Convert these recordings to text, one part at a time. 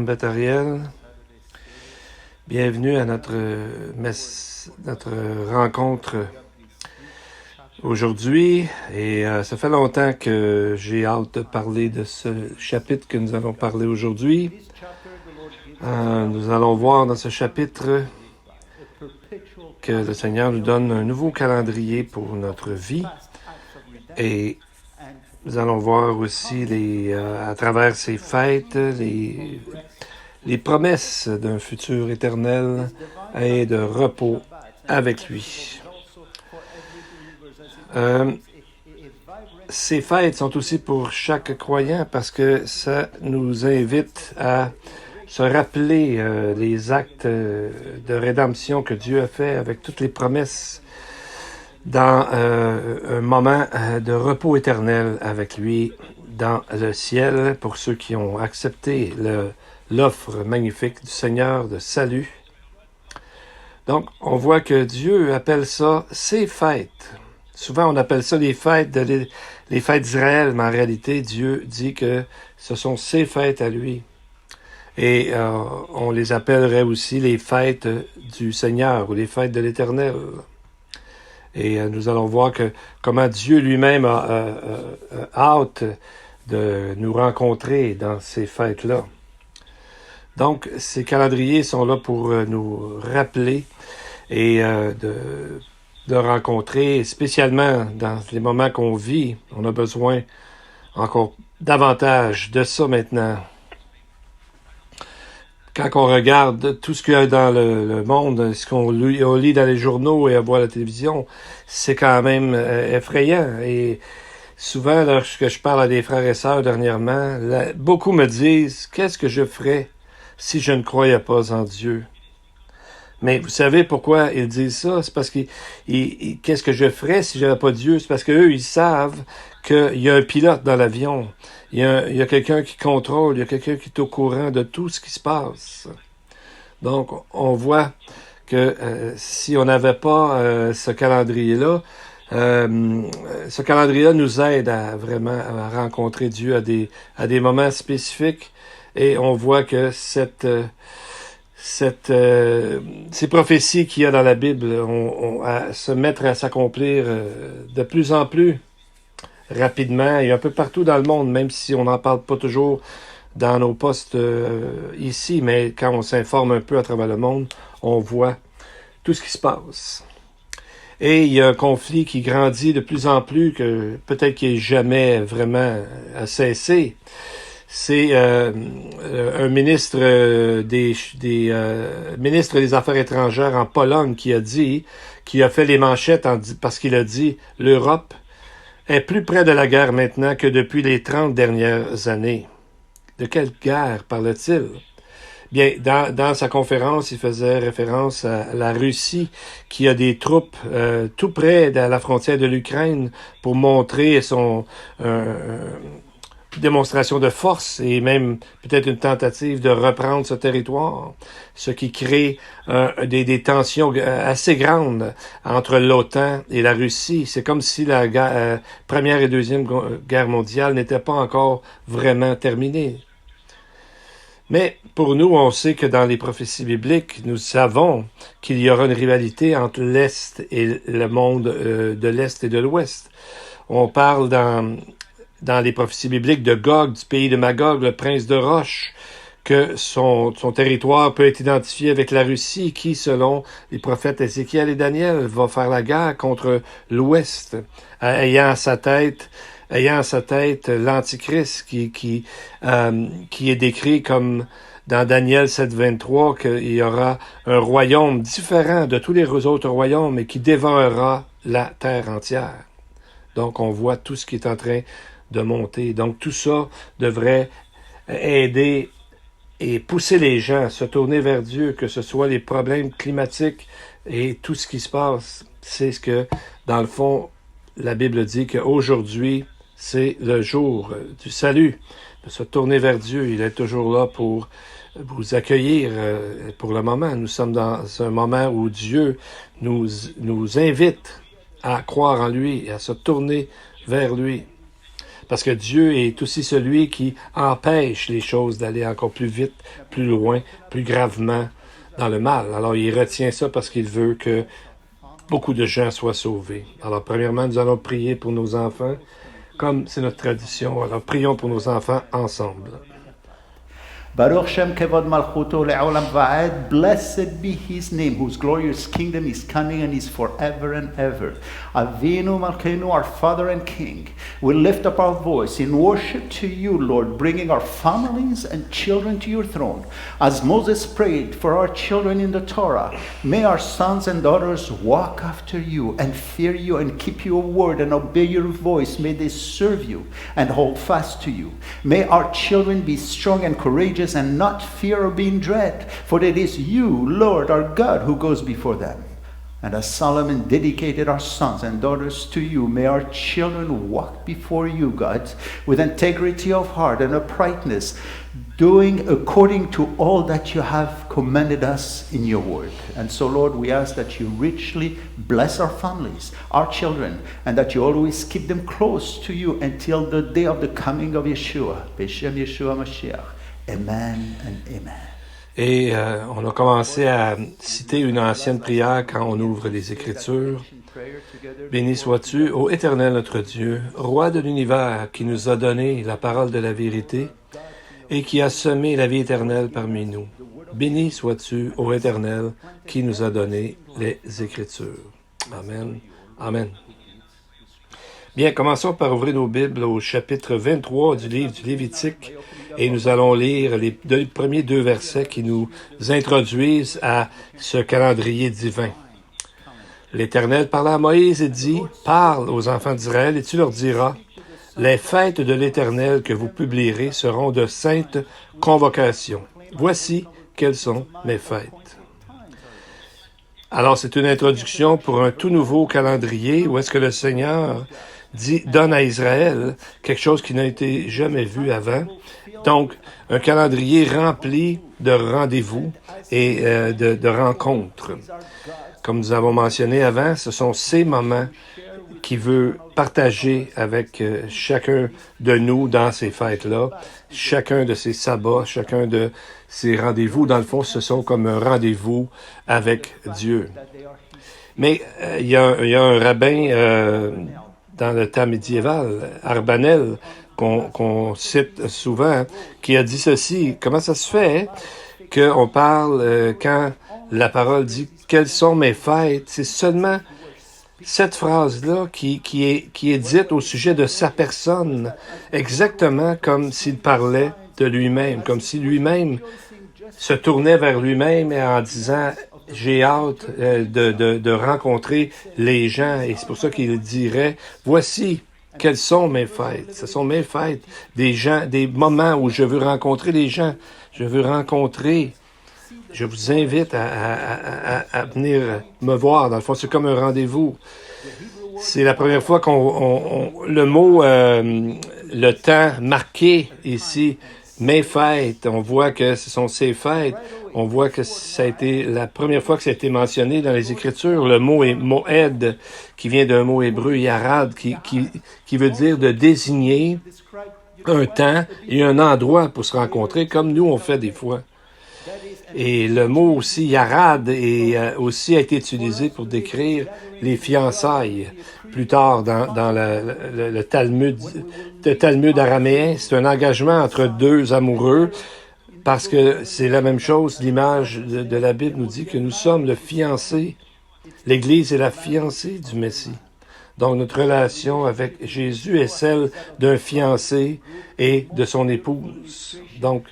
Tom Betariel. Bienvenue à notre rencontre aujourd'hui. Et ça fait longtemps que j'ai hâte de parler de ce chapitre que nous allons parler aujourd'hui. Nous allons voir dans ce chapitre que le Seigneur nous donne un nouveau calendrier pour notre vie. Et nous allons voir aussi à travers ces fêtes, les promesses d'un futur éternel et de repos avec lui. Ces fêtes sont aussi pour chaque croyant parce que ça nous invite à se rappeler les actes de rédemption que Dieu a fait avec toutes les promesses dans un moment de repos éternel avec lui dans le ciel pour ceux qui ont accepté l'offre magnifique du Seigneur de salut. Donc, on voit que Dieu appelle ça ses fêtes. Souvent, on appelle ça les fêtes d'Israël, mais en réalité, Dieu dit que ce sont ses fêtes à lui. Et on les appellerait aussi les fêtes du Seigneur ou les fêtes de l'Éternel. Et nous allons voir comment Dieu lui-même a hâte de nous rencontrer dans ces fêtes-là. Donc, ces calendriers sont là pour nous rappeler et de rencontrer, spécialement dans les moments qu'on vit. On a besoin encore davantage de ça maintenant. Quand on regarde tout ce qu'il y a dans le monde, ce qu'on lit dans les journaux et on voit à la télévision, c'est quand même effrayant. Et souvent, lorsque je parle à des frères et sœurs dernièrement, beaucoup me disent « Qu'est-ce que je ferais si je ne croyais pas en Dieu? » Mais vous savez pourquoi ils disent ça? C'est parce que qu'est-ce que je ferais si j'avais pas Dieu? C'est parce qu'eux, ils savent qu'il y a un pilote dans l'avion. Il y a quelqu'un qui contrôle, il y a quelqu'un qui est au courant de tout ce qui se passe. Donc, on voit que si on n'avait pas ce calendrier-là nous aide à vraiment à rencontrer Dieu à des moments spécifiques. Et on voit que ces prophéties qu'il y a dans la Bible à se mettre à s'accomplir de plus en plus rapidement et un peu partout dans le monde, même si on n'en parle pas toujours dans nos postes ici, mais quand on s'informe un peu à travers le monde, on voit tout ce qui se passe. Et il y a un conflit qui grandit de plus en plus, que peut-être qu'il n'est jamais vraiment à cesser. C'est un ministre ministre des Affaires étrangères en Pologne qui a fait les manchettes parce qu'il a dit « L'Europe est plus près de la guerre maintenant que depuis les 30 dernières années. » De quelle guerre parle-t-il? Bien, dans sa conférence, il faisait référence à la Russie qui a des troupes tout près de la frontière de l'Ukraine pour montrer son démonstration de force et même peut-être une tentative de reprendre ce territoire, ce qui crée des tensions assez grandes entre l'OTAN et la Russie. C'est comme si la Première et Deuxième Guerre mondiale n'étaient pas encore vraiment terminées. Mais pour nous, on sait que dans les prophéties bibliques, nous savons qu'il y aura une rivalité entre l'Est et le monde de l'Est et de l'Ouest. On parle dans les prophéties bibliques de Gog, du pays de Magog, le prince de Roche, que son territoire peut être identifié avec la Russie, qui, selon les prophètes Ézéchiel et Daniel, va faire la guerre contre l'Ouest, ayant à sa tête l'Antichrist, qui est décrit comme dans Daniel 7.23, qu'il y aura un royaume différent de tous les autres royaumes et qui dévorera la terre entière. Donc, on voit tout ce qui est en train de monter. Donc, tout ça devrait aider et pousser les gens à se tourner vers Dieu, que ce soit les problèmes climatiques et tout ce qui se passe. C'est ce que, dans le fond, la Bible dit qu'aujourd'hui, c'est le jour du salut, de se tourner vers Dieu. Il est toujours là pour vous accueillir pour le moment. Nous sommes dans un moment où Dieu nous invite à croire en lui et à se tourner vers lui. parce que Dieu est aussi celui qui empêche les choses d'aller encore plus vite, plus loin, plus gravement dans le mal. Alors, il retient ça parce qu'il veut que beaucoup de gens soient sauvés. Alors, premièrement, nous allons prier pour nos enfants, comme c'est notre tradition. Alors, prions pour nos enfants ensemble. Baruch Shem Kevod Malchuto Le'olam Va'ed. Blessed be His name, whose glorious kingdom is coming and is forever and ever. Avinu Malkeinu, our Father and King, we lift up our voice in worship to you, Lord, bringing our families and children to your throne. As Moses prayed for our children in the Torah, may our sons and daughters walk after you and fear you and keep your word and obey your voice. May they serve you and hold fast to you. May our children be strong and courageous and not fear or be in dread, for it is you, Lord, our God, who goes before them. And as Solomon dedicated our sons and daughters to you, may our children walk before you, God, with integrity of heart and uprightness, doing according to all that you have commanded us in your word. And so, Lord, we ask that you richly bless our families, our children, and that you always keep them close to you until the day of the coming of Yeshua. B'Shem Yeshua Mashiach. Amen and amen. Et on a commencé à citer une ancienne prière quand on ouvre les Écritures. Béni sois-tu, ô Éternel notre Dieu, Roi de l'univers, qui nous a donné la parole de la vérité et qui a semé la vie éternelle parmi nous. Béni sois-tu, ô Éternel, qui nous a donné les Écritures. Amen. Amen. Bien, commençons par ouvrir nos Bibles au chapitre 23 du livre du Lévitique et nous allons lire les premiers 2 versets qui nous introduisent à ce calendrier divin. L'Éternel parla à Moïse et dit, « Parle aux enfants d'Israël et tu leur diras, « Les fêtes de l'Éternel que vous publierez seront de saintes convocations. Voici quelles sont mes fêtes. » Alors, c'est une introduction pour un tout nouveau calendrier où est-ce que le Seigneur donne à Israël quelque chose qui n'a été jamais vu avant. Donc, un calendrier rempli de rendez-vous et de rencontres. Comme nous avons mentionné avant, ce sont ces moments qu'il veut partager avec chacun de nous dans ces fêtes-là, chacun de ces sabbats, chacun de ces rendez-vous. Dans le fond, ce sont comme un rendez-vous avec Dieu. Mais il y a un rabbin dans le temps médiéval, Arbanel, qu'on cite souvent, qui a dit ceci. Comment ça se fait qu'on parle, quand la parole dit « Quelles sont mes fêtes », c'est seulement cette phrase-là qui est dite au sujet de sa personne, exactement comme s'il parlait de lui-même, comme si lui-même se tournait vers lui-même en disant « J'ai hâte de rencontrer les gens ». Et c'est pour ça qu'il dirait « Voici quelles sont mes fêtes. Ce sont mes fêtes, des gens, des moments où je veux rencontrer les gens. Je veux rencontrer. Je vous invite à venir me voir. Dans le fond, c'est comme un rendez-vous. C'est la première fois le mot, le temps marqué ici, mes fêtes. On voit que ce sont ces fêtes. On voit que ça a été la première fois que ça a été mentionné dans les Écritures. Le mot est moed, qui vient d'un mot hébreu, yarad, qui veut dire de désigner un temps et un endroit pour se rencontrer, comme nous on fait des fois. Et le mot aussi, yarad, aussi a été utilisé pour décrire les fiançailles. Plus tard, dans le Talmud araméen, c'est un engagement entre 2 amoureux, parce que c'est la même chose. L'image de la Bible nous dit que nous sommes le fiancé. L'Église est la fiancée du Messie. Donc, notre relation avec Jésus est celle d'un fiancé et de son épouse. Donc,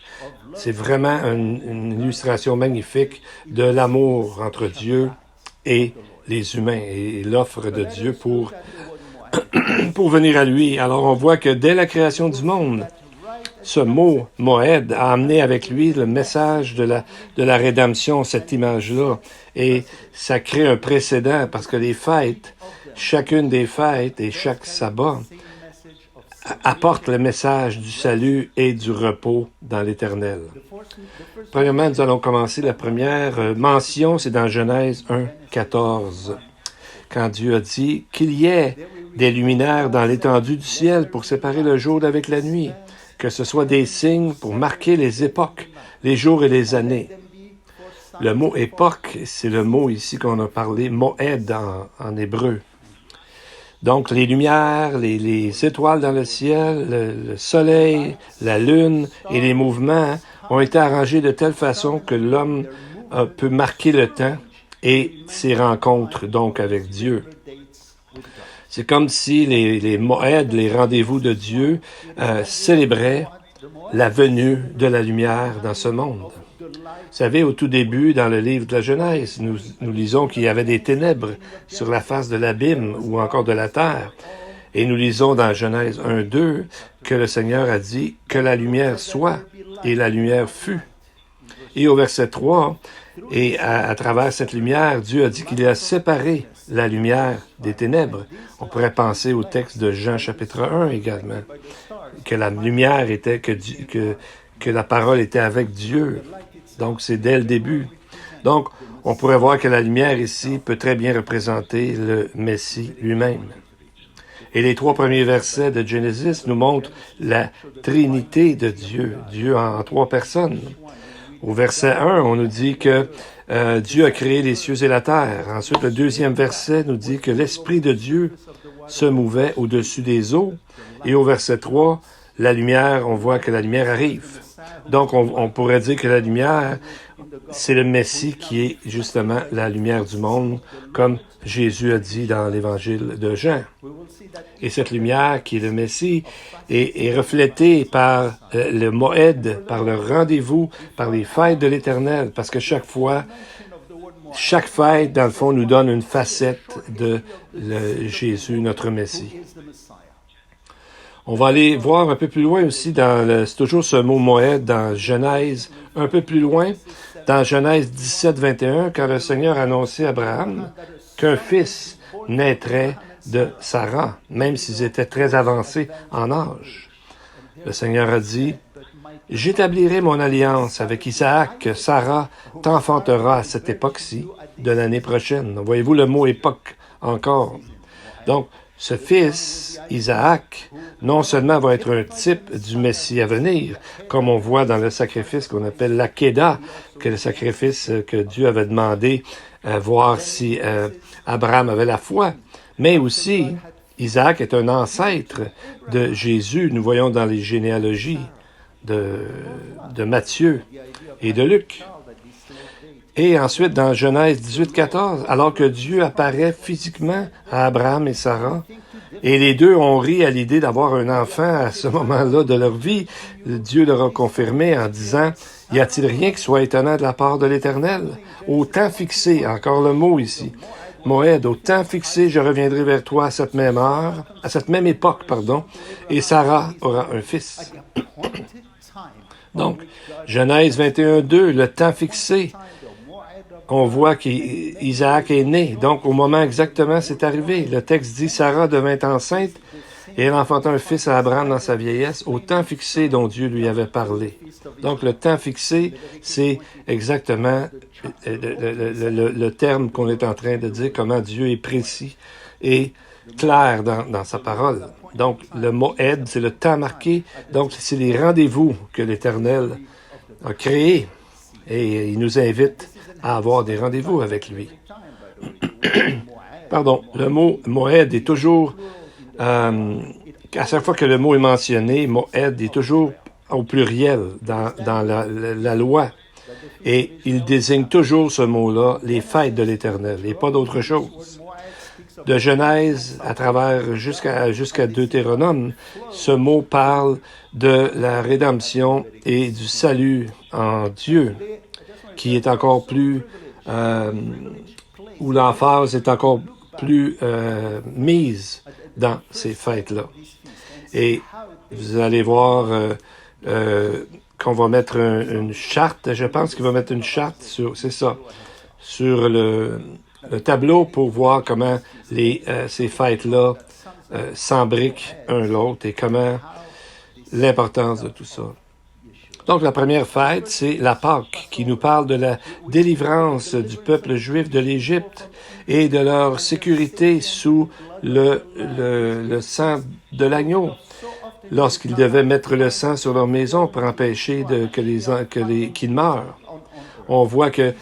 c'est vraiment une illustration magnifique de l'amour entre Dieu et les humains et l'offre de Dieu pour venir à lui. Alors, on voit que dès la création du monde, ce mot « Moed » a amené avec lui le message de la rédemption, cette image-là. Et ça crée un précédent parce que les fêtes, chacune des fêtes et chaque sabbat apporte le message du salut et du repos dans l'Éternel. Premièrement, nous allons commencer la première mention, c'est dans Genèse 1, 14. quand Dieu a dit qu'il y ait des luminaires dans l'étendue du ciel pour séparer le jour d'avec la nuit, que ce soit des signes pour marquer les époques, les jours et les années. Le mot époque, c'est le mot ici qu'on a parlé, moed en hébreu. Donc, les lumières, les étoiles dans le ciel, le soleil, la lune et les mouvements ont été arrangés de telle façon que l'homme peut marquer le temps et ses rencontres, donc, avec Dieu. C'est comme si les moed, les rendez-vous de Dieu, célébraient la venue de la lumière dans ce monde. Vous savez, au tout début, dans le livre de la Genèse, nous lisons qu'il y avait des ténèbres sur la face de l'abîme ou encore de la terre. Et nous lisons dans Genèse 1-2 que le Seigneur a dit que la lumière soit, et la lumière fut. Et au verset 3, et à travers cette lumière, Dieu a dit qu'il a séparé la lumière des ténèbres. On pourrait penser au texte de Jean chapitre 1 également, que la lumière était, que la parole était avec Dieu. Donc, c'est dès le début. Donc, on pourrait voir que la lumière ici peut très bien représenter le Messie lui-même. Et les 3 premiers versets de Genesis nous montrent la Trinité de Dieu, Dieu en 3 personnes. Au verset 1, on nous dit que Dieu a créé les cieux et la terre. Ensuite, le 2e verset nous dit que l'Esprit de Dieu se mouvait au-dessus des eaux. Et au verset 3, la lumière, on voit que la lumière arrive. Donc, on pourrait dire que la lumière, c'est le Messie qui est justement la lumière du monde, comme Jésus a dit dans l'Évangile de Jean. Et cette lumière, qui est le Messie, est reflétée par le Moed, par le rendez-vous, par les fêtes de l'Éternel, parce que chaque fête, dans le fond, nous donne une facette de Jésus, notre Messie. On va aller voir un peu plus loin aussi, c'est toujours ce mot Moed dans Genèse, un peu plus loin, dans Genèse 17, 21, quand le Seigneur a annoncé à Abraham qu'un fils naîtrait de Sarah, même s'ils étaient très avancés en âge. Le Seigneur a dit, « J'établirai mon alliance avec Isaac, que Sarah t'enfantera à cette époque-ci de l'année prochaine. » Voyez-vous le mot « époque » encore. Donc, ce fils, Isaac, non seulement va être un type du Messie à venir, comme on voit dans le sacrifice qu'on appelle l'Akéda, que le sacrifice que Dieu avait demandé à voir si Abraham avait la foi, mais aussi Isaac est un ancêtre de Jésus, nous voyons dans les généalogies de Matthieu et de Luc. Et ensuite, dans Genèse 18, 14, alors que Dieu apparaît physiquement à Abraham et Sarah, et les deux ont ri à l'idée d'avoir un enfant à ce moment-là de leur vie, Dieu leur a confirmé en disant, « Y a-t-il rien qui soit étonnant de la part de l'Éternel? Au temps fixé, encore le mot ici, Moed, au temps fixé, je reviendrai vers toi à cette même heure, à cette même époque, et Sarah aura un fils. » Donc, Genèse 21, 2, le temps fixé, on voit qu'Isaac est né. Donc, au moment exactement, c'est arrivé. Le texte dit, Sarah devint enceinte et elle enfanta un fils à Abraham dans sa vieillesse, au temps fixé dont Dieu lui avait parlé. Donc, le temps fixé, c'est exactement le terme qu'on est en train de dire, comment Dieu est précis et clair dans sa parole. Donc, le mot « aide », c'est le temps marqué. Donc, c'est les rendez-vous que l'Éternel a créés et il nous invite à avoir des rendez-vous avec lui. Pardon, le mot « moed » est toujours, à chaque fois que le mot est mentionné, « moed » est toujours au pluriel dans la loi. Et il désigne toujours ce mot-là, les fêtes de l'Éternel, et pas d'autre chose. De Genèse à travers jusqu'à Deutéronome, ce mot parle de la rédemption et du salut en Dieu, qui est encore plus, où l'emphase est encore plus mise dans ces fêtes-là. Et vous allez voir qu'on va mettre une charte, je pense qu'il va mettre une charte sur le tableau pour voir comment ces fêtes-là s'embriquent un l'autre et comment l'importance de tout ça. Donc, la première fête, c'est la Pâque, qui nous parle de la délivrance du peuple juif de l'Égypte et de leur sécurité sous le sang de l'agneau, lorsqu'ils devaient mettre le sang sur leur maison pour empêcher qu'ils meurent. On voit que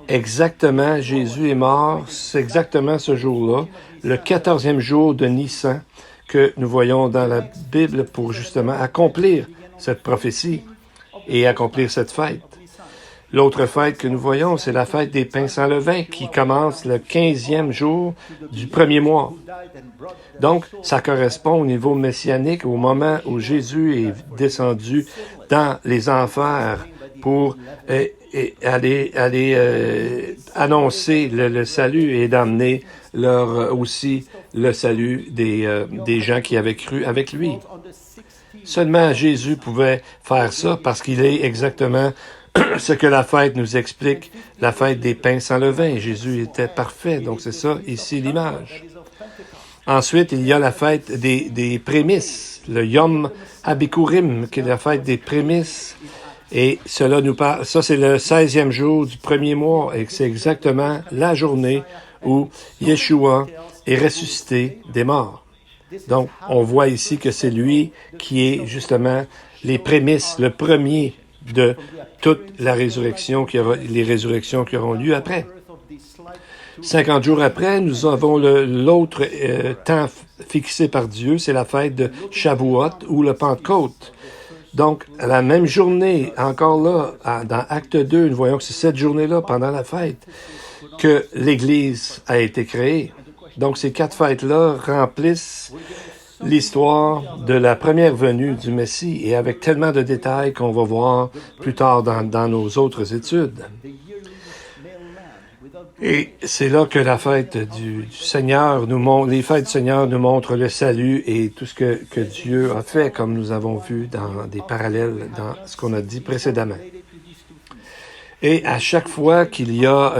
exactement, Jésus est mort, c'est exactement ce jour-là, le 14e jour de Nissan, que nous voyons dans la Bible pour justement accomplir cette prophétie et accomplir cette fête. L'autre fête que nous voyons, c'est la fête des pains sans levain qui commence le 15e jour du premier mois. Donc, ça correspond au niveau messianique, au moment où Jésus est descendu dans les enfers pour aller annoncer le salut et d'amener aussi le salut des gens qui avaient cru avec lui. Seulement Jésus pouvait faire ça parce qu'il est exactement ce que la fête nous explique, la fête des pains sans levain. Jésus était parfait, donc c'est ça ici l'image. Ensuite, il y a la fête des prémices, le Yom HaBikurim, qui est la fête des prémices. Et cela nous parle, ça c'est le 16e jour du premier mois et c'est exactement la journée où Yeshua est ressuscité des morts. Donc, on voit ici que c'est lui qui est justement les prémices, le premier de toute la résurrection, les résurrections qui auront lieu après. 50 jours après, nous avons l'autre temps fixé par Dieu, c'est la fête de Shavuot ou le Pentecôte. Donc, à la même journée, encore là, dans Acte 2, nous voyons que c'est cette journée-là, pendant la fête, que l'Église a été créée. Donc, ces 4 fêtes-là remplissent l'histoire de la première venue du Messie et avec tellement de détails qu'on va voir plus tard dans nos autres études. Et c'est là que la fête du Seigneur les fêtes du Seigneur nous montrent le salut et tout ce que Dieu a fait, comme nous avons vu dans des parallèles dans ce qu'on a dit précédemment. Et à chaque fois qu'il y a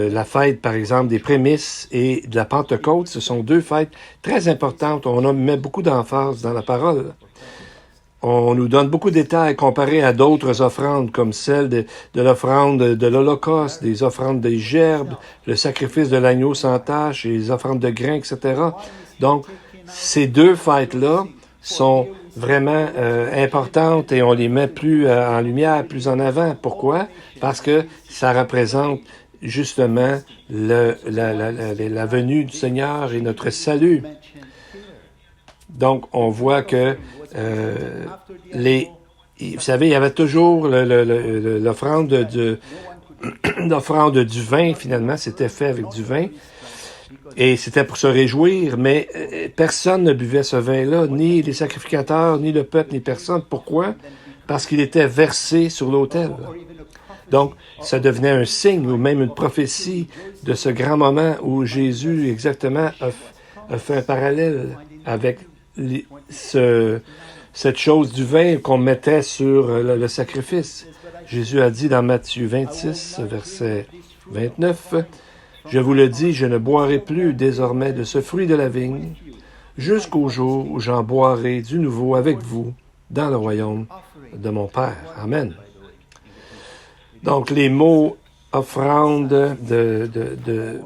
la fête, par exemple, des prémices et de la Pentecôte, ce sont 2 fêtes très importantes. On met beaucoup d'emphase dans la parole. On nous donne beaucoup de détails comparés à d'autres offrandes, comme celle de l'offrande de l'Holocauste, des offrandes des gerbes, le sacrifice de l'agneau sans tache, les offrandes de grains, etc. Donc, ces 2 fêtes-là sont vraiment importantes et on les met plus en lumière, plus en avant. Pourquoi? Parce que ça représente justement la venue du Seigneur et notre salut. Donc, on voit que vous savez, il y avait toujours l'offrande l'offrande du vin, finalement, c'était fait avec du vin. Et c'était pour se réjouir, mais personne ne buvait ce vin-là, ni les sacrificateurs, ni le peuple, ni personne. Pourquoi? Parce qu'il était versé sur l'autel. Donc, ça devenait un signe ou même une prophétie de ce grand moment où Jésus, exactement, a fait un parallèle avec cette chose du vin qu'on mettait sur le sacrifice. Jésus a dit dans Matthieu 26, verset 29, « Je vous le dis, je ne boirai plus désormais de ce fruit de la vigne, jusqu'au jour où j'en boirai du nouveau avec vous dans le royaume de mon Père. » Amen. Donc, les mots offrande de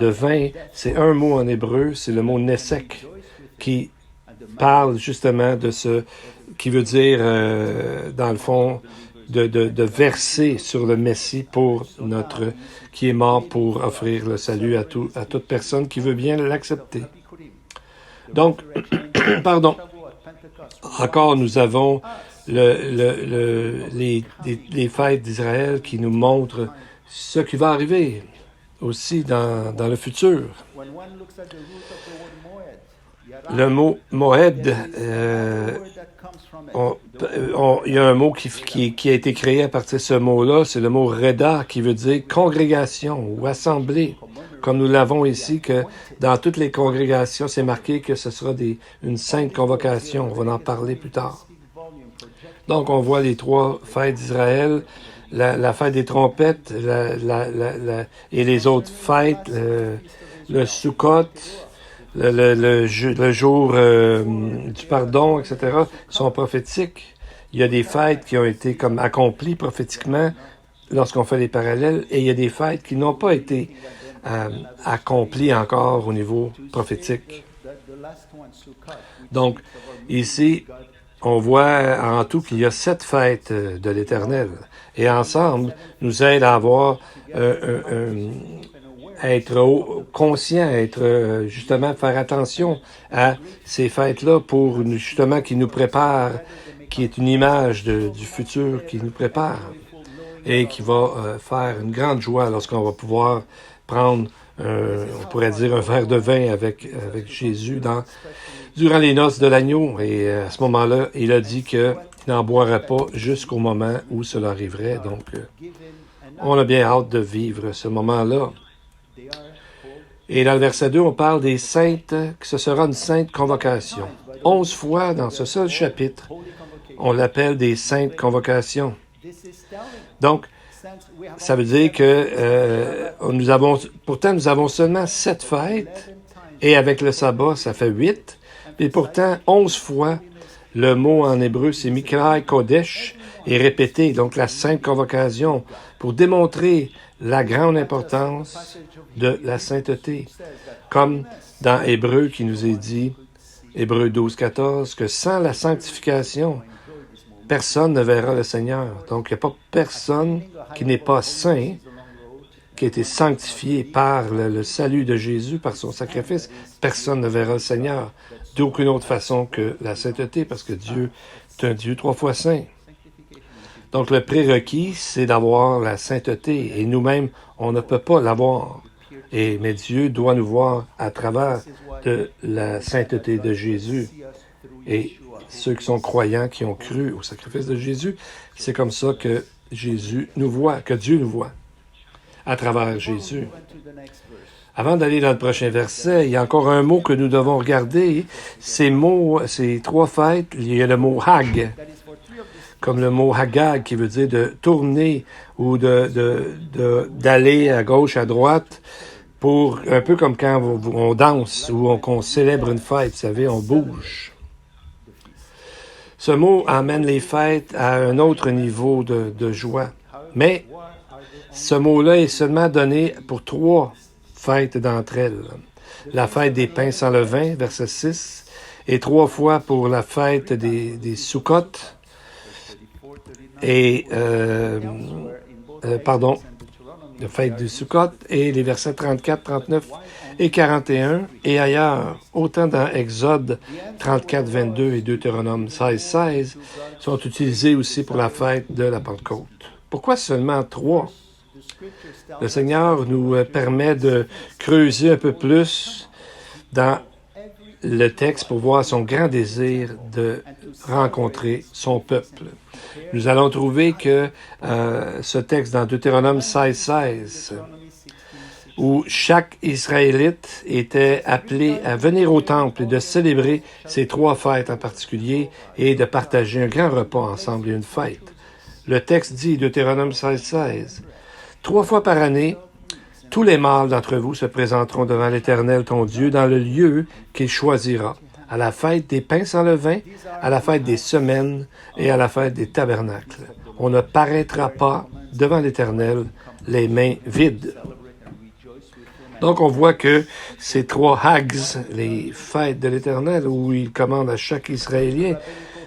vin, c'est un mot en hébreu, c'est le mot nesek, qui parle justement de ce qui veut dire, dans le fond, de verser sur le Messie qui est mort pour offrir le salut à toute personne qui veut bien l'accepter. Donc, pardon. Encore, nous avons les fêtes d'Israël qui nous montrent ce qui va arriver aussi dans le futur. Le mot Moed, il y a un mot qui a été créé à partir de ce mot-là, c'est le mot Reda, qui veut dire congrégation ou assemblée. Comme nous l'avons ici, que dans toutes les congrégations, c'est marqué que ce sera une sainte convocation. On va en parler plus tard. Donc, on voit les 3 fêtes d'Israël, la fête des trompettes et les autres fêtes, le Sukkot, le jour du pardon, etc., sont prophétiques. il y a des fêtes qui ont été comme accomplies prophétiquement lorsqu'on fait les parallèles, et il y a des fêtes qui n'ont pas été accomplies encore au niveau prophétique. Donc, ici, on voit en tout qu'il y a 7 fêtes de l'Éternel. Et ensemble, nous aident à avoir être conscient, justement faire attention à ces fêtes-là pour justement qu'ils nous préparent, qui est une image du futur qui nous prépare et qui va faire une grande joie lorsqu'on va pouvoir prendre, on pourrait dire, un verre de vin avec Jésus durant les noces de l'agneau. Et à ce moment-là, il a dit qu'il n'en boirait pas jusqu'au moment où cela arriverait. Donc, on a bien hâte de vivre ce moment-là. Et dans le verset 2, on parle des saintes, que ce sera une sainte convocation. 11 fois dans ce seul chapitre, on l'appelle des saintes convocations. Donc, ça veut dire que nous avons seulement 7 fêtes, et avec le sabbat, ça fait 8. Et pourtant, 11 fois, le mot en hébreu, c'est Mikra Kodesh, est répété, donc la sainte convocation, pour démontrer la grande importance de la sainteté. Comme dans Hébreu qui nous est dit, Hébreu 12, 14, que sans la sanctification, personne ne verra le Seigneur. Donc, il n'y a pas personne qui n'est pas saint, qui a été sanctifié par le salut de Jésus, par son sacrifice. Personne ne verra le Seigneur d'aucune autre façon que la sainteté, parce que Dieu est un Dieu 3 fois saint. Donc, le prérequis, c'est d'avoir la sainteté. Et nous-mêmes, on ne peut pas l'avoir. Mais Dieu doit nous voir à travers de la sainteté de Jésus. Et ceux qui sont croyants, qui ont cru au sacrifice de Jésus, c'est comme ça que Jésus nous voit, que Dieu nous voit, à travers Jésus. Avant d'aller dans le prochain verset, il y a encore un mot que nous devons regarder. Ces 3 fêtes, il y a le mot Hag, comme le mot Hagag, qui veut dire de tourner ou d'aller à gauche, à droite, pour un peu comme quand on danse ou qu'on célèbre une fête, vous savez, on bouge. Ce mot amène les fêtes à un autre niveau de joie. Mais ce mot-là est seulement donné pour 3 fêtes d'entre elles. La fête des pains sans levain, verset 6, et 3 fois pour la fête des Sukkot, et, la fête du Sukkot, et les versets 34, 39 et 41, et ailleurs, autant dans Exode 34, 22 et Deutéronome 16, 16, sont utilisés aussi pour la fête de la Pentecôte. Pourquoi seulement 3? Le Seigneur nous permet de creuser un peu plus dans le texte pour voir son grand désir de rencontrer son peuple. Nous allons trouver que ce texte dans Deutéronome 16, 16, où chaque Israélite était appelé à venir au temple et de célébrer ces 3 fêtes en particulier et de partager un grand repas ensemble et une fête. Le texte dit, Deutéronome 16, 16, 3 fois par année, tous les mâles d'entre vous se présenteront devant l'Éternel, ton Dieu, dans le lieu qu'il choisira, à la fête des pains sans levain, à la fête des semaines et à la fête des tabernacles. On ne paraîtra pas devant l'Éternel les mains vides. Donc, on voit que ces 3 hags, les fêtes de l'Éternel, où il commande à chaque Israélien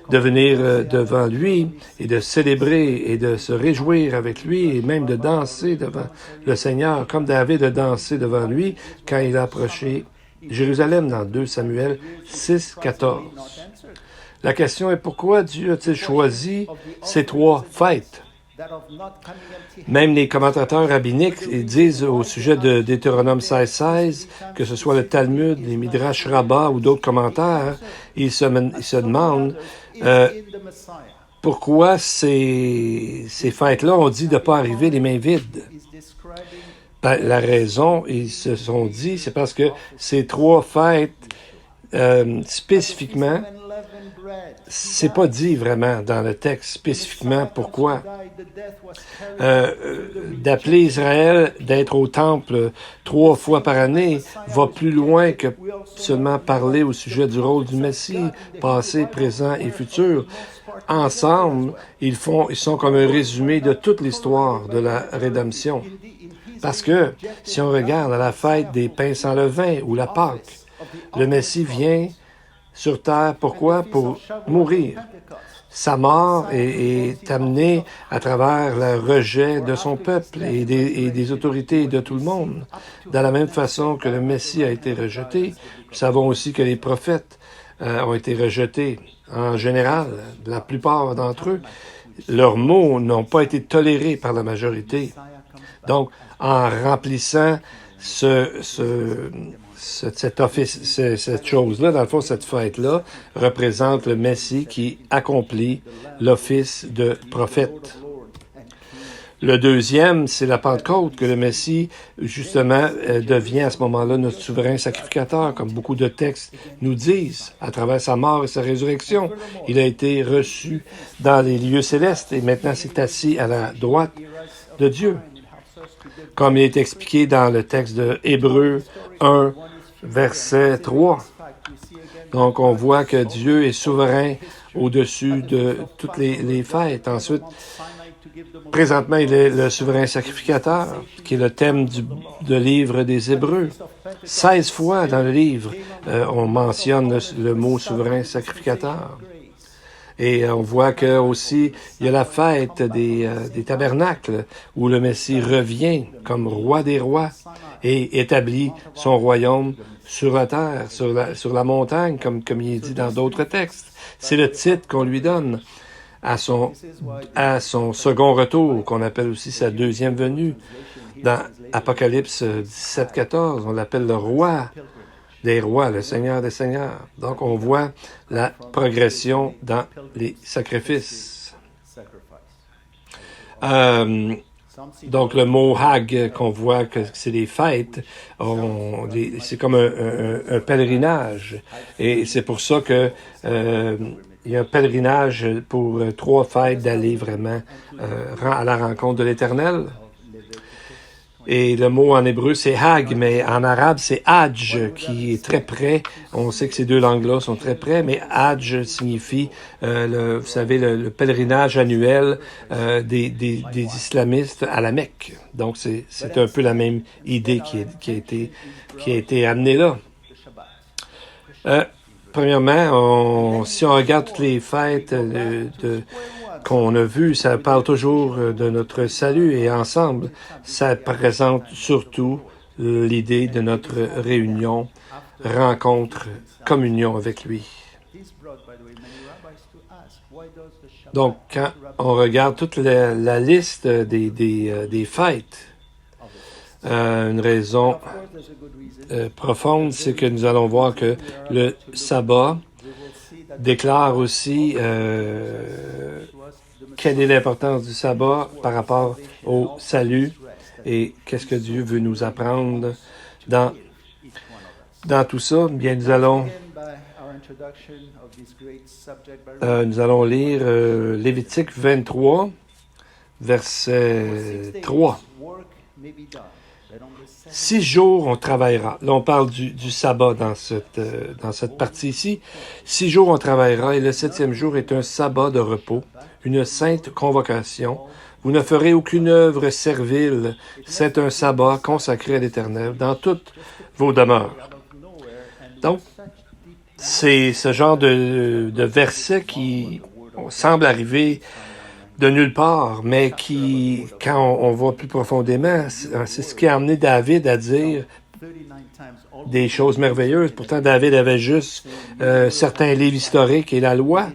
de venir devant lui et de célébrer et de se réjouir avec lui et même de danser devant le Seigneur, comme David a dansé devant lui quand il a approché Jérusalem dans 2 Samuel 6, 14. La question est pourquoi Dieu a-t-il choisi ces 3 fêtes? Même les commentateurs rabbiniques disent au sujet de Deutéronome 16, 16, que ce soit le Talmud, les Midrash Rabbah ou d'autres commentaires, ils se demandent pourquoi ces fêtes-là ont dit de ne pas arriver les mains vides. La raison, ils se sont dit, c'est parce que ces 3 fêtes, spécifiquement, c'est pas dit vraiment dans le texte spécifiquement pourquoi. D'appeler Israël d'être au temple 3 fois par année va plus loin que seulement parler au sujet du rôle du Messie, passé, présent et futur. Ensemble, ils sont comme un résumé de toute l'histoire de la rédemption. Parce que, si on regarde à la fête des pains sans levain ou la Pâque, le Messie vient sur terre, pourquoi? Pour mourir. Sa mort est amenée à travers le rejet de son peuple et des autorités et de tout le monde. De la même façon que le Messie a été rejeté, nous savons aussi que les prophètes ont été rejetés en général, la plupart d'entre eux. Leurs mots n'ont pas été tolérés par la majorité. Donc, en remplissant cet office, cette chose-là, dans le fond, cette fête-là, représente le Messie qui accomplit l'office de prophète. Le deuxième, c'est la Pentecôte, que le Messie, justement, devient à ce moment-là notre souverain sacrificateur, comme beaucoup de textes nous disent, à travers sa mort et sa résurrection. Il a été reçu dans les lieux célestes et maintenant s'est assis à la droite de Dieu. Comme il est expliqué dans le texte de Hébreux 1, verset 3. Donc, on voit que Dieu est souverain au-dessus de toutes les fêtes. Ensuite, présentement, il est le souverain sacrificateur, qui est le thème du livre des Hébreux. 16 fois dans le livre, on mentionne le mot souverain sacrificateur. Et on voit que aussi il y a la fête des tabernacles où le Messie revient comme roi des rois et établit son royaume sur la terre, sur la montagne, comme il est dit dans d'autres textes. C'est le titre qu'on lui donne à son second retour, qu'on appelle aussi sa deuxième venue. Dans Apocalypse 17-14, on l'appelle le roi des rois, le Seigneur des seigneurs. Donc, on voit la progression dans les sacrifices. Donc, le mot Hag, qu'on voit que c'est des fêtes, c'est comme un pèlerinage. Et c'est pour ça que il y a un pèlerinage pour 3 fêtes d'aller vraiment à la rencontre de l'Éternel. Et le mot en hébreu, c'est Hag, mais en arabe, c'est Hadj, qui est très près. On sait que ces deux langues-là sont très près, mais Hadj signifie, vous savez, le pèlerinage annuel des islamistes à la Mecque. Donc, c'est un peu la même idée qui a été amenée là. Premièrement, si on regarde toutes les fêtes qu'on a vues, ça parle toujours de notre salut et ensemble, ça présente surtout l'idée de notre réunion, rencontre, communion avec lui. Donc, quand on regarde toute la liste des fêtes, une raison profonde, c'est que nous allons voir que le sabbat déclare aussi quelle est l'importance du sabbat par rapport au salut et qu'est-ce que Dieu veut nous apprendre dans tout ça. Bien, nous allons lire Lévitique 23, verset 3. 6 jours, on travaillera. Là, on parle du sabbat dans cette partie ici. 6 jours, on travaillera, et le 7e jour est un sabbat de repos, une sainte convocation. Vous ne ferez aucune œuvre servile. C'est un sabbat consacré à l'Éternel dans toutes vos demeures. Donc, c'est ce genre de verset qui semble arriver de nulle part, mais qui, quand on va plus profondément, c'est ce qui a amené David à dire des choses merveilleuses. Pourtant, David avait juste certains livres historiques et la loi.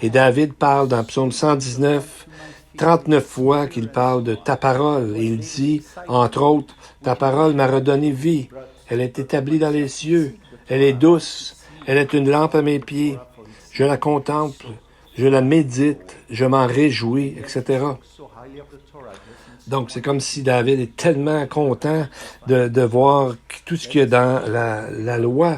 Et David parle dans Psaume 119, 39 fois qu'il parle de ta parole. Et il dit, entre autres, ta parole m'a redonné vie. Elle est établie dans les cieux. Elle est douce. Elle est une lampe à mes pieds. Je la contemple. Je la médite, je m'en réjouis, etc. Donc, c'est comme si David est tellement content de voir tout ce qu'il y a dans la loi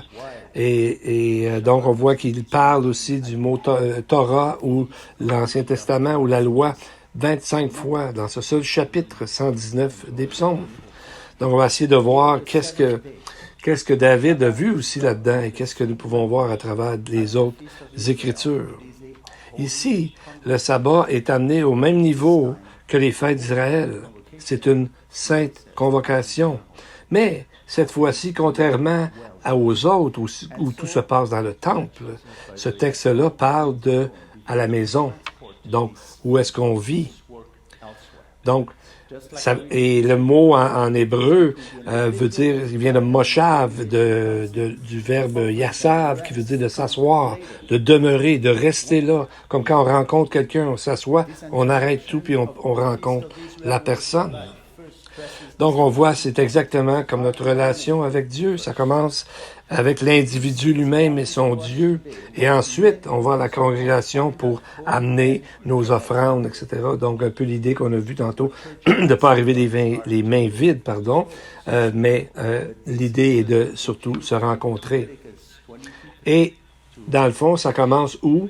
Donc, on voit qu'il parle aussi du mot Torah ou l'Ancien Testament ou la loi 25 fois dans ce seul chapitre 119 des psaumes. Donc, on va essayer de voir qu'est-ce que David a vu aussi là-dedans et qu'est-ce que nous pouvons voir à travers les autres Écritures. Ici, le sabbat est amené au même niveau que les fêtes d'Israël. C'est une sainte convocation. Mais, cette fois-ci, contrairement aux autres, où tout se passe dans le temple, ce texte-là parle à la maison. Donc, où est-ce qu'on vit? Donc, et le mot en hébreu veut dire, il vient de moshav, du verbe yassav, qui veut dire de s'asseoir, de demeurer, de rester là. Comme quand on rencontre quelqu'un, on s'assoit, on arrête tout, puis on rencontre la personne. Donc, on voit, c'est exactement comme notre relation avec Dieu. Ça commence avec l'individu lui-même et son Dieu. Et ensuite, on va à la congrégation pour amener nos offrandes, etc. Donc, un peu l'idée qu'on a vue tantôt, de ne pas arriver les mains vides, mais l'idée est de surtout se rencontrer. Et, dans le fond, ça commence où?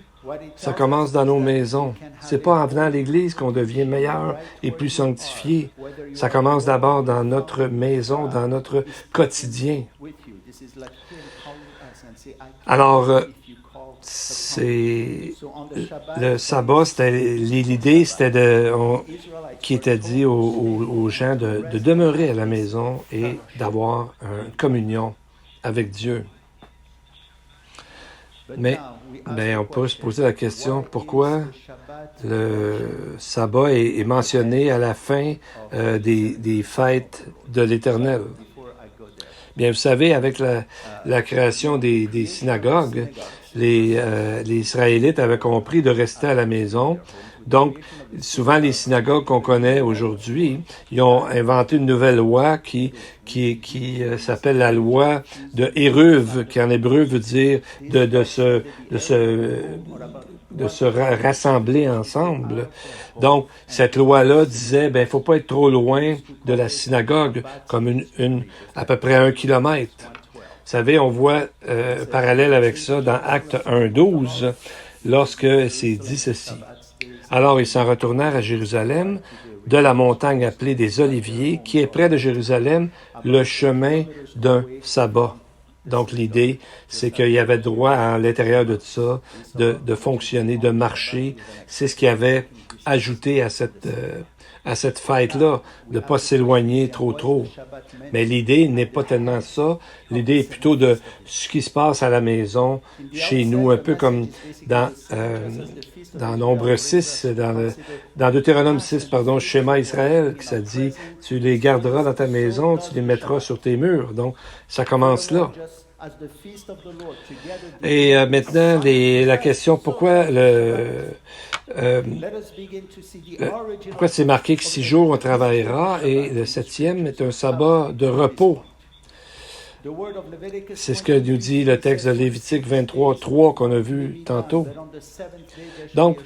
Ça commence dans nos maisons. C'est pas en venant à l'Église qu'on devient meilleur et plus sanctifié. Ça commence d'abord dans notre maison, dans notre quotidien. Alors, le sabbat, l'idée, c'était qui était dit aux gens de demeurer à la maison et d'avoir une communion avec Dieu. Mais on peut se poser la question, pourquoi le sabbat est mentionné à la fin des fêtes de l'Éternel? Bien, vous savez, avec la création des synagogues, les Israélites avaient compris de rester à la maison. Donc, souvent, les synagogues qu'on connaît aujourd'hui, ils ont inventé une nouvelle loi qui s'appelle la loi de Héruv, qui en hébreu veut dire de se rassembler ensemble. Donc, cette loi-là disait, il faut pas être trop loin de la synagogue, comme à peu près 1 kilomètre. Vous savez, on voit parallèle avec ça dans Actes 1:12, lorsque c'est dit ceci. Alors ils s'en retournèrent à Jérusalem, de la montagne appelée des Oliviers, qui est près de Jérusalem, le chemin d'un sabbat. Donc l'idée, c'est qu'il y avait droit à l'intérieur de tout ça, de fonctionner, de marcher. C'est ce qui avait ajouté à cette fête-là, de ne pas s'éloigner trop. Mais l'idée n'est pas tellement ça. L'idée est plutôt de ce qui se passe à la maison, chez nous, un peu comme dans Nombre 6, dans Deutéronome 6, Schéma Israël, qui ça dit, tu les garderas dans ta maison, tu les mettras sur tes murs. Donc, ça commence là. Et maintenant, la question, pourquoi c'est marqué que 6 jours on travaillera et le 7e est un sabbat de repos? C'est ce que nous dit le texte de Lévitique 23:3 qu'on a vu tantôt. Donc,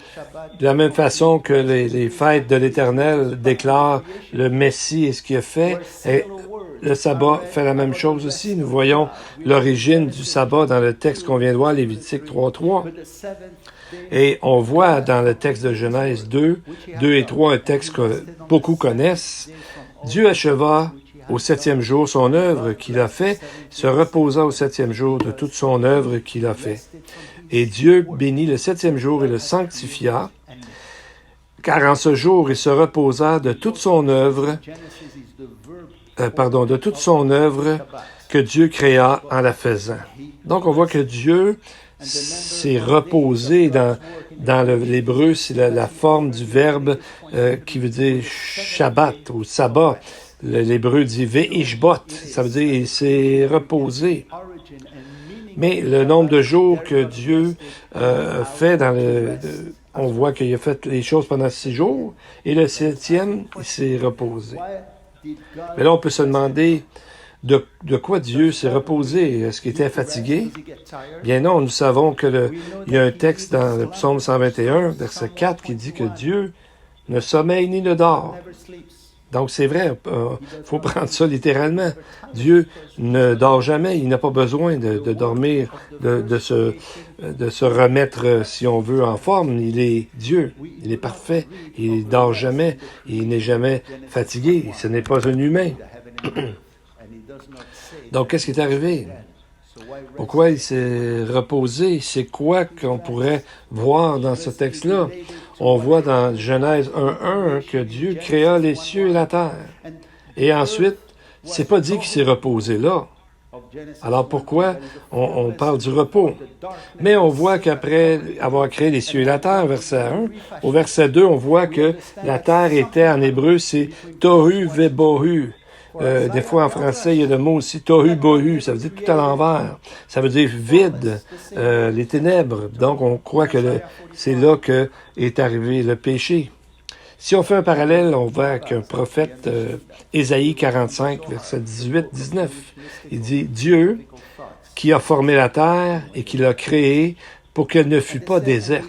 de la même façon que les fêtes de l'Éternel déclarent le Messie et ce qu'il a fait, et le sabbat fait la même chose aussi. Nous voyons l'origine du sabbat dans le texte qu'on vient de voir, Lévitique 3:3. Et on voit dans le texte de Genèse 2 et 3, un texte que beaucoup connaissent. Dieu acheva au 7e jour son œuvre qu'il a fait, se reposa au 7e jour de toute son œuvre qu'il a fait. Et Dieu bénit le 7e jour et le sanctifia, car en ce jour il se reposa de toute son œuvre, que Dieu créa en la faisant. Donc on voit que Dieu s'est reposé dans l'hébreu, c'est la forme du verbe qui veut dire Shabbat ou sabbat. L'hébreu dit ve'ishbot, ça veut dire il s'est reposé. Mais le nombre de jours que Dieu fait on voit qu'il a fait les choses pendant 6 jours, et le 7e, il s'est reposé. Mais là, on peut se demander de quoi Dieu s'est reposé. Est-ce qu'il était fatigué? Bien non, nous savons qu'il y a un texte dans le psaume 121, verset 4, qui dit que Dieu ne sommeille ni ne dort. Donc, c'est vrai, faut prendre ça littéralement. Dieu ne dort jamais, il n'a pas besoin de dormir, de se remettre, si on veut, en forme. Il est Dieu, il est parfait, il dort jamais, il n'est jamais fatigué, ce n'est pas un humain. Donc, qu'est-ce qui est arrivé? Pourquoi il s'est reposé? C'est quoi qu'on pourrait voir dans ce texte-là? On voit dans Genèse 1.1 que Dieu créa les cieux et la terre. Et ensuite, c'est pas dit qu'il s'est reposé là. Alors pourquoi on parle du repos? Mais on voit qu'après avoir créé les cieux et la terre, verset 1, au verset 2, on voit que la terre était, en hébreu, c'est tohu vebohu. Des fois, en français, il y a le mot aussi tohu bohu, ça veut dire tout à l'envers. Ça veut dire vide, les ténèbres. Donc, on croit que c'est là que est arrivé le péché. Si on fait un parallèle, on voit qu'un prophète, Ésaïe 45, verset 18-19, il dit « Dieu qui a formé la terre et qui l'a créée pour qu'elle ne fût pas déserte. »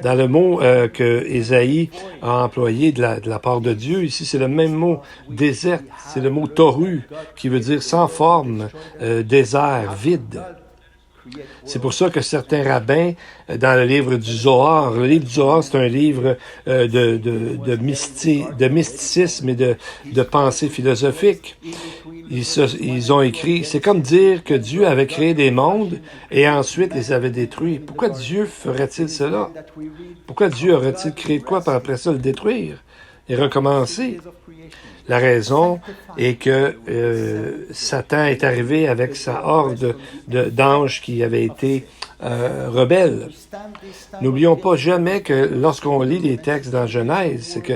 Dans le mot que Ésaïe a employé de la part de Dieu, ici c'est le même mot, déserte, c'est le mot tohu, qui veut dire sans forme, désert, vide. C'est pour ça que certains rabbins, dans le livre du Zohar, c'est un livre de mysticisme et de pensée philosophique. Ils ont écrit, c'est comme dire que Dieu avait créé des mondes et ensuite les avait détruits. Pourquoi Dieu ferait-il cela? Pourquoi Dieu aurait-il créé de quoi pour après ça le détruire et recommencer? La raison est que Satan est arrivé avec sa horde d'anges qui avaient été rebelles. N'oublions pas jamais que lorsqu'on lit les textes dans Genèse, c'est que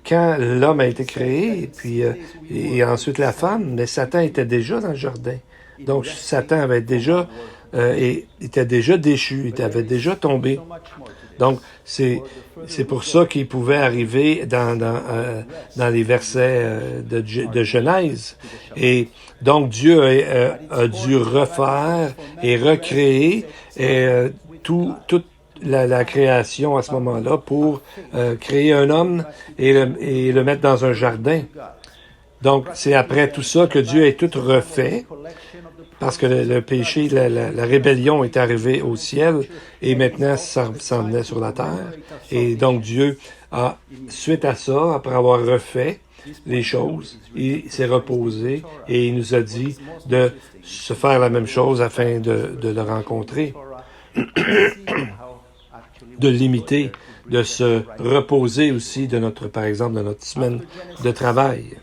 quand l'homme a été créé, et ensuite la femme, mais Satan était déjà dans le jardin. Donc Satan avait déjà était déjà déchu, il avait déjà tombé. Donc, c'est pour ça qu'il pouvait arriver dans les versets de Genèse. Et donc, Dieu a dû refaire et recréer toute la création à ce moment-là pour créer un homme et le mettre dans un jardin. Donc, c'est après tout ça que Dieu a tout refait. Parce que le péché, la rébellion est arrivée au ciel et maintenant ça s'en venait sur la terre. Et donc Dieu a, suite à ça, après avoir refait les choses, il s'est reposé et il nous a dit de se faire la même chose afin de le rencontrer, de l'imiter, de se reposer aussi par exemple, de notre semaine de travail.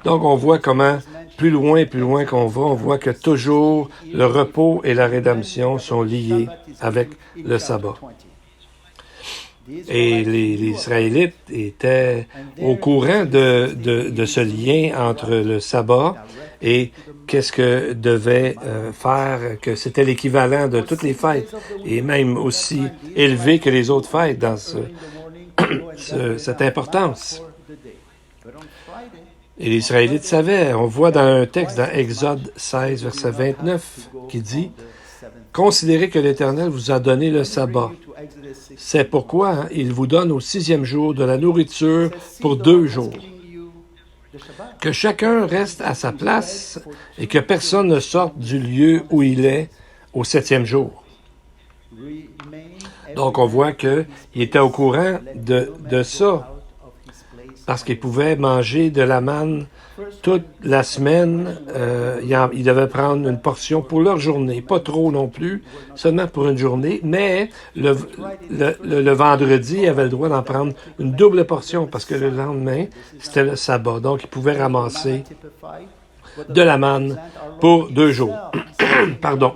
Donc on voit comment plus loin qu'on va, on voit que toujours le repos et la rédemption sont liés avec le sabbat. Et les Israélites étaient au courant de ce lien entre le sabbat et qu'est-ce que devait faire, que c'était l'équivalent de toutes les fêtes, et même aussi élevé que les autres fêtes dans cette importance. Et les Israélites savaient, on voit dans un texte dans Exode 16, verset 29, qui dit « Considérez que l'Éternel vous a donné le sabbat. C'est pourquoi il vous donne au 6e jour de la nourriture pour 2 jours. Que chacun reste à sa place et que personne ne sorte du lieu où il est au 7e jour. » Donc on voit qu'il était au courant de ça. Parce qu'il pouvait manger de la manne toute la semaine. Il devait prendre une portion pour leur journée. Pas trop non plus, seulement pour une journée. Mais le vendredi, il avait le droit d'en prendre une double portion parce que le lendemain, c'était le sabbat. Donc, il pouvait ramasser de la manne pour 2 jours. Pardon.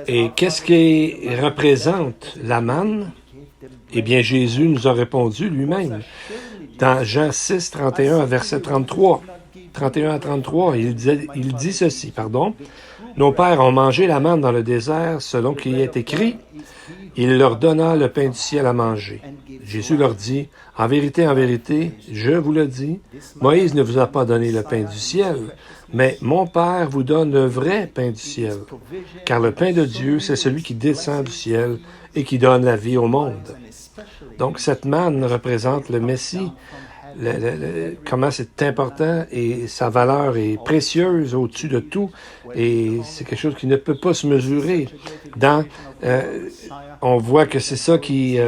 Et qu'est-ce qui représente la manne? Eh bien, Jésus nous a répondu lui-même. Dans Jean 6, 31 à verset 33, 31 à 33, il dit ceci, Nos pères ont mangé la manne dans le désert, selon qu'il y est écrit, il leur donna le pain du ciel à manger. Jésus leur dit, en vérité, je vous le dis, Moïse ne vous a pas donné le pain du ciel, mais mon Père vous donne le vrai pain du ciel. Car le pain de Dieu, c'est celui qui descend du ciel et qui donne la vie au monde. Donc, cette manne représente le Messie, comment c'est important et sa valeur est précieuse au-dessus de tout. Et c'est quelque chose qui ne peut pas se mesurer. On voit que c'est ça qui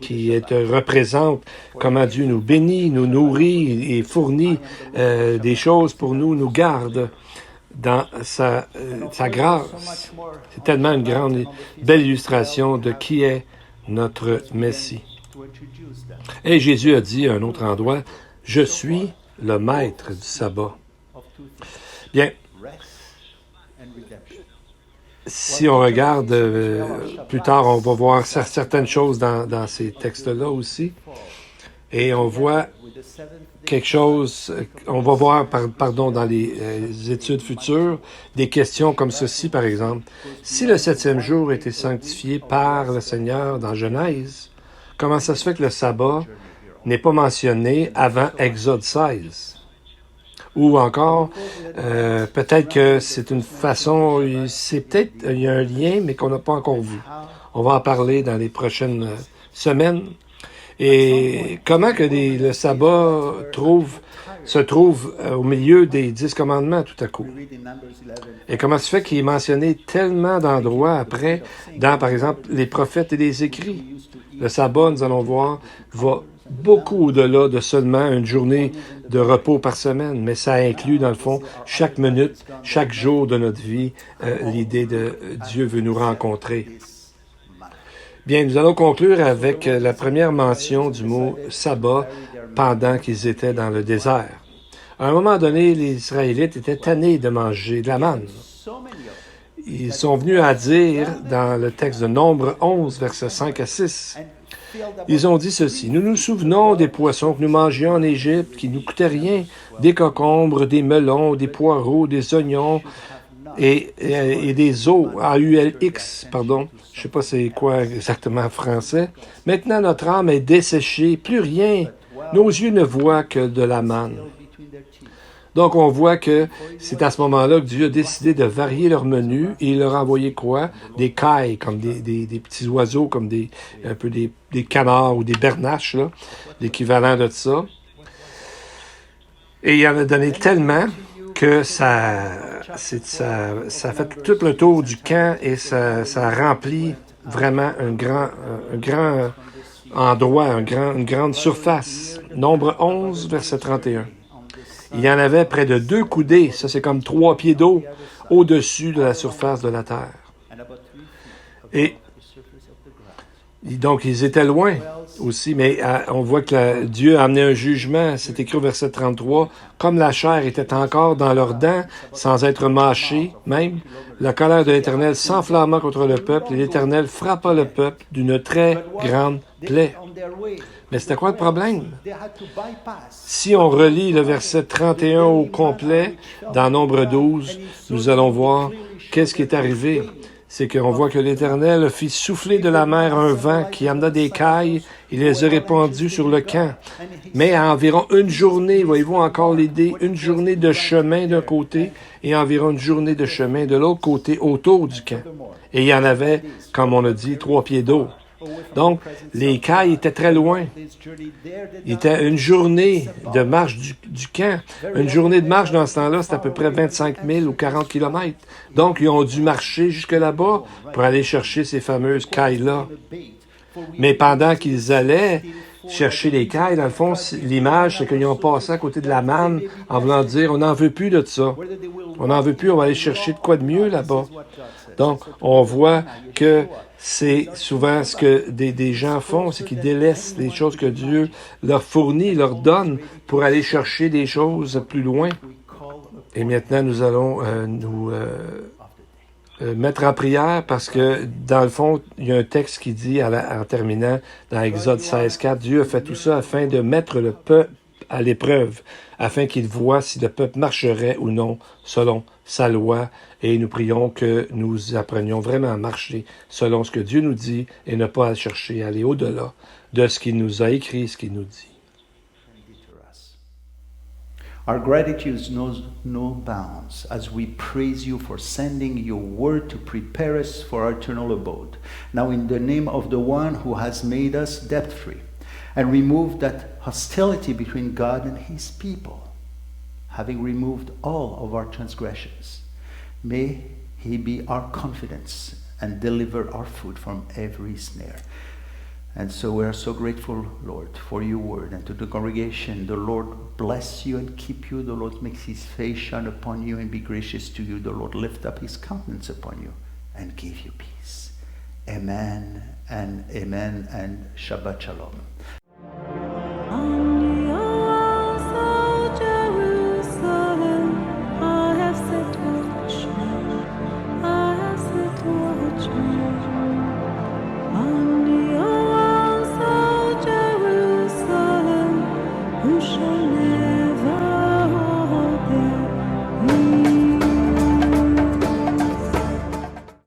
représente comment Dieu nous bénit, nous nourrit et fournit des choses pour nous, nous garde dans sa grâce. C'est tellement une grande, belle illustration de qui est notre Messie. Et Jésus a dit à un autre endroit, « Je suis le maître du sabbat. » Bien, si on regarde plus tard, on va voir certaines choses dans ces textes-là aussi. Et on voit quelque chose, on va voir, dans les études futures, des questions comme ceci, par exemple. Si le 7e jour était sanctifié par le Seigneur dans Genèse, comment ça se fait que le sabbat n'est pas mentionné avant Exode 16? Ou encore, peut-être que c'est une façon, il y a un lien, mais qu'on n'a pas encore vu. On va en parler dans les prochaines semaines. Et comment que le sabbat se trouve au milieu des 10 commandements tout à coup? Et comment se fait qu'il est mentionné tellement d'endroits après, dans, par exemple, les prophètes et les écrits? Le sabbat, nous allons voir, va beaucoup au-delà de seulement une journée de repos par semaine, mais ça inclut, dans le fond, chaque minute, chaque jour de notre vie, l'idée de Dieu veut nous rencontrer. Bien, nous allons conclure avec la première mention du mot « sabbat » pendant qu'ils étaient dans le désert. À un moment donné, les Israélites étaient tannés de manger de la manne. Ils sont venus à dire, dans le texte de Nombre 11, versets 5 à 6, ils ont dit ceci, « Nous nous souvenons des poissons que nous mangions en Égypte, qui ne nous coûtaient rien, des concombres, des melons, des poireaux, des oignons, et des eaux, AULX, pardon, je ne sais pas c'est quoi exactement en français. Maintenant, notre âme est desséchée, plus rien. Nos yeux ne voient que de la manne. » Donc, on voit que c'est à ce moment-là que Dieu a décidé de varier leur menu et il leur a envoyé quoi? Des cailles, comme des petits oiseaux, comme un peu des canards ou des bernaches, là, l'équivalent de ça. Et il en a donné tellement que ça fait tout le tour du camp et ça remplit vraiment un grand endroit, une grande surface. Nombre 11, verset 31. Il y en avait près de 2 coudées, ça c'est comme 3 pieds d'eau, au-dessus de la surface de la terre. Et donc ils étaient loin aussi, mais on voit que Dieu a amené un jugement, c'est écrit au verset 33, comme la chair était encore dans leurs dents, sans être mâchée même, la colère de l'Éternel s'enflamma contre le peuple, et l'Éternel frappa le peuple d'une très grande plaie. Mais c'était quoi le problème? Si on relit le verset 31 au complet, dans Nombre 12, nous allons voir qu'est-ce qui est arrivé. C'est qu'on voit que l'Éternel fit souffler de la mer un vent qui amena des cailles, il les a répandues sur le camp. Mais à environ une journée, voyez-vous encore l'idée, une journée de chemin d'un côté et environ une journée de chemin de l'autre côté autour du camp. Et il y en avait, comme on a dit, 3 pieds d'eau. Donc, les cailles étaient très loin. Il était une journée de marche du camp. Une journée de marche dans ce temps-là, c'est à peu près 25 000 ou 40 kilomètres. Donc, ils ont dû marcher jusque là-bas pour aller chercher ces fameuses cailles-là. Mais pendant qu'ils allaient chercher les cailles, dans le fond, l'image, c'est qu'ils ont passé à côté de la manne en voulant dire, on n'en veut plus de ça. On n'en veut plus, on va aller chercher de quoi de mieux là-bas. Donc, on voit que c'est souvent ce que des gens font, c'est qu'ils délaissent les choses que Dieu leur fournit, leur donne pour aller chercher des choses plus loin. Et maintenant, nous allons nous mettre en prière parce que, dans le fond, il y a un texte qui dit, en terminant, dans Exode 16:4, Dieu a fait tout ça afin de mettre le peuple à l'épreuve, afin qu'il voie si le peuple marcherait ou non selon sa loi. Et nous prions que nous apprenions vraiment à marcher selon ce que Dieu nous dit et ne pas chercher à aller au-delà de ce qu'il nous a écrit, ce qu'il nous dit. Our gratitude knows no bounds as we praise you for sending your word to prepare us for our eternal abode. Now, in the name of the one who has made us debt-free and removed that hostility between God and his people, having removed all of our transgressions, may he be our confidence and deliver our foot from every snare. And so we are so grateful, Lord, for your word. And to the congregation, the Lord bless you and keep you. The Lord makes his face shine upon you and be gracious to you. The Lord lift up his countenance upon you and give you peace. Amen and amen and Shabbat Shalom.